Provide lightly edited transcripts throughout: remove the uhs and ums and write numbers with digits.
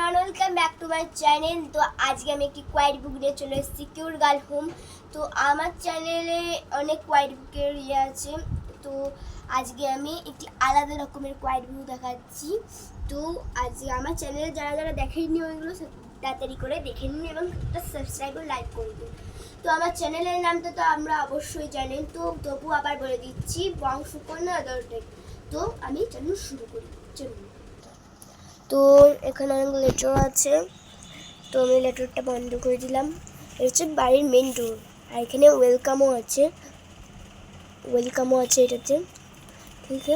Everyone, welcome back to my channel. তো আজকে আমি একটি কোয়াইট বুক নিয়ে চলে এসেছি, কিউট গার্ল হোম। তো আমার চ্যানেলে অনেক কোয়াইট বুকের আছে। তো আজকে আমি একটি আলাদা রকমের কোয়াইট বুক দেখাচ্ছি। তো আজকে আমার চ্যানেলে যারা যারা দেখেননি ওইগুলো তাড়াতাড়ি করে দেখে নিন এবং একটা সাবস্ক্রাইব ও লাইক করে দিন। তো আমার চ্যানেলের নামটা তো আমরা অবশ্যই জানেন, তো তবু আবার বলে দিচ্ছি, বংশুকন্যা আদরটেক। তো আমি চ্যানেল শুরু করি, চলুন। তো এখানে অনেক লেটার আছে, তো আমি লেটারটা বন্ধ করে দিলাম। এটা হচ্ছে বাড়ির মেন ডোর, আর এখানে ওয়েলকামও আছে এটাতে, ঠিক আছে।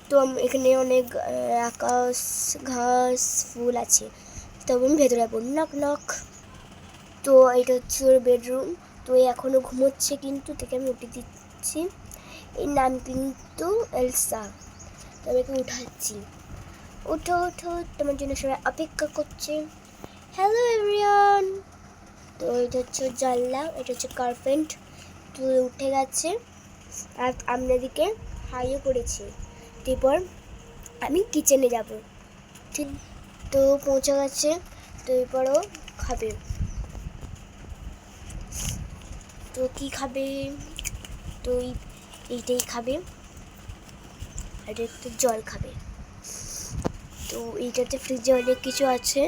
তো এখানে অনেক আকাশ, ঘাস, ফুল আছে। তো আমি ভেতরে যাবো, নক নক। তো এটা হচ্ছে ওর বেডরুম। তো এখনও ঘুমোচ্ছে, কিন্তু থেকে আমি উঠে দিচ্ছি। এর নাম কিন্তু এলসা। তো আমি একে উঠাচ্ছি। ওঠো ওঠো, তোমার জন্য সবাই অপেক্ষা করছে। Hello everyone. তো এটা হচ্ছে জানলা, এটা হচ্ছে কার্পেন্ট। তো উঠে গেছে আর আপনাদেরকে হাইও করেছে। তারপর আমি কিচেনে যাব, ঠিক। তো পৌঁছে গেছে। তো এরপরও খাবে। তো কি খাবে? তো এইটাই খাবে, আর একটু জল খাবে। তো এইটাতে ফ্রিজে অনেক কিছু আছে,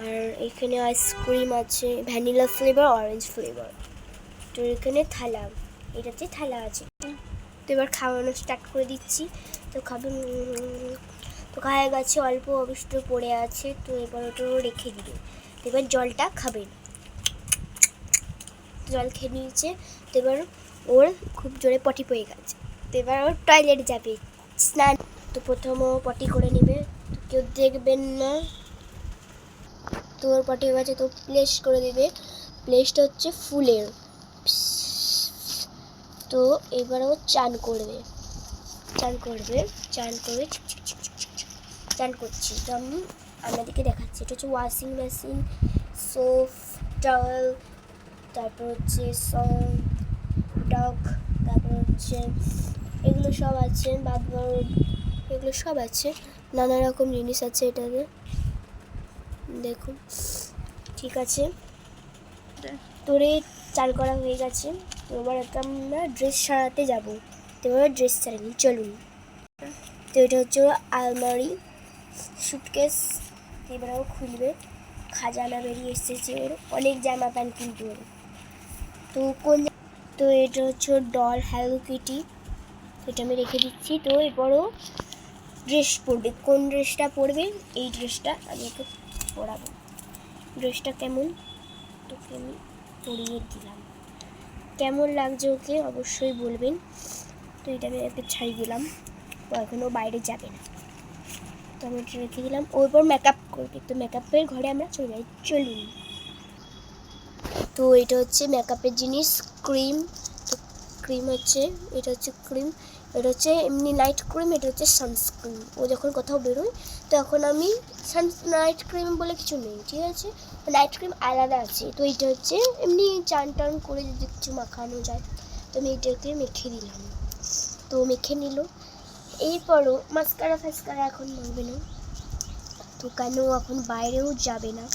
আর এখানে আইসক্রিম আছে, ভ্যানিলা ফ্লেভার, অরেঞ্জ ফ্লেভার। তো এখানে থালা, এটাতে থালা আছে। তো এবার খাওয়ানো স্টার্ট করে দিচ্ছি। তো খাবে, তো খাওয়া গেছে, অল্প অবশিষ্ট পড়ে আছে। তো এবার ওটা রেখে দিবে। তো এবার জলটা খাবে, জল খেয়ে নিয়েছে। তো এবার ওর খুব জোরে পটি পড়ে গেছে। তো এবার ওর টয়লেট যাবে, স্নান। তো প্রথম ও পটি করে নেবে, তো কেউ দেখবেন না। তো ওর পটি হয়ে গেছে, তো প্লেস করে দেবে। প্লেসটা হচ্ছে ফুলের। তো এবার ও চান করবে, চান করছে। তো আমি আপনাদেরকে দেখাচ্ছি। এটা হচ্ছে ওয়াশিং মেশিন, সোপ, টাওয়েল, তারপর হচ্ছে ডগ, তারপর হচ্ছে এগুলো সব আছে, বাথরুম, এগুলো সব আছে, নানা রকম জিনিস আছে এটাতে, দেখুন। ঠিক আছে, তোরে চাল করা হয়ে গেছে। তো এবার আমরা ড্রেস সারাতে যাবো। তো এবার ড্রেস সারি, চলুন। তো এটা হচ্ছে আলমারি, সুটকেস। এবারেও খুলবে, খাজানা বেরিয়ে এসেছে ওর, অনেক জামা প্যান্ট কিন্তু ওর। তো এটা হচ্ছে ওর ডল, হ্যালো কিটি। এটা আমি রেখে দিচ্ছি। তো এরপরও ড্রেস পরবে, কোন ড্রেসটা পরবে? এই ড্রেসটা আমি ওকে পরাবো। ড্রেসটা কেমন? তোকে আমি পরিয়ে দিলাম। কেমন লাগছে ওকে অবশ্যই বলবেন। তো এটা আমি ওকে ছাড়িয়ে দিলাম, তো এখনও বাইরে যাবে না। তো আমি এটা রেখে দিলাম। ওর পর মেকআপ করবে, তো মেকআপের ঘরে আমরা চলে যাই, চলুন। তো এটা হচ্ছে মেকআপের জিনিস, ক্রিম। তো ক্রিম হচ্ছে, এটা হচ্ছে ক্রিম, এটা হচ্ছে এমনি নাইট ক্রিম, এটা হচ্ছে সানস্ক্রিন। ও যখন কোথাও বেরোয় তখন আমি নাইট ক্রিম বলে কিছু নেই, ঠিক আছে, নাইট ক্রিম আলাদা আছে। তো এটা হচ্ছে এমনি চান টান করে যদি কিছু মাখানো যায়। তো আমি এটাকে মেখে দিলাম। তো মেখে নিল। এরপরও মাস্কারা ফাস্কারা এখন মাখবে না, তো কেন এখন বাইরেও যাবে না।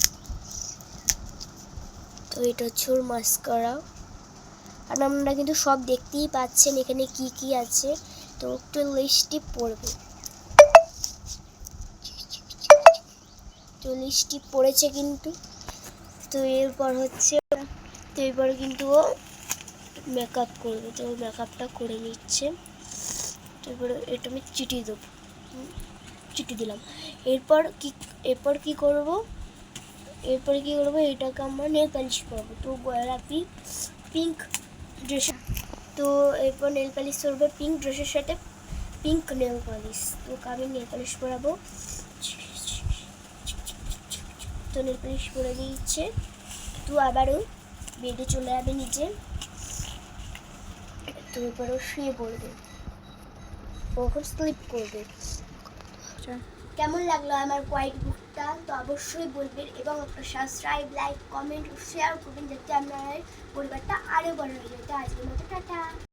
তো এটা হচ্ছে ওর মাস্কারা। আর আমরা কিন্তু সব দেখতেই পাচ্ছেন এখানে কি কি আছে। তো একটু লিপস্টিক পরবে, তো লিপস্টিক পরেছে কিন্তু। তো এরপর হচ্ছে, তো এরপর কিন্তু ও মেকআপ করবে। তো মেকআপটা করে নিচ্ছে। তারপরে এটা আমি চিটি দেবো, চিটি দিলাম। এরপর কি করব? এটাকে আমরা নেল পালিশ করবো। তো গোলাপি পিঙ্ক ড্রেস। তো এরপর নেল পালিশ করবে পিঙ্ক ড্রেসের সাথে, পিঙ্ক নেল পালিশ। তো আমি নেল পালিশ পরাবো। তো নেল পালিশ পরে দিচ্ছে। তো আবারও বেডে চলে যাবে নিচে। তো এরপরও শুয়ে পড়বে, ওখন স্লিপ করবে। কেমন লাগলো আমার কোয়াইট বুকটা? তো অবশ্যই বলবেন এবং একটা সাবস্ক্রাইব, লাইক, কমেন্ট ও শেয়ার করবেন, যাতে আপনার পরিবারটা আরও বড় হয়ে যায়। তো আজকের মতো টাটা।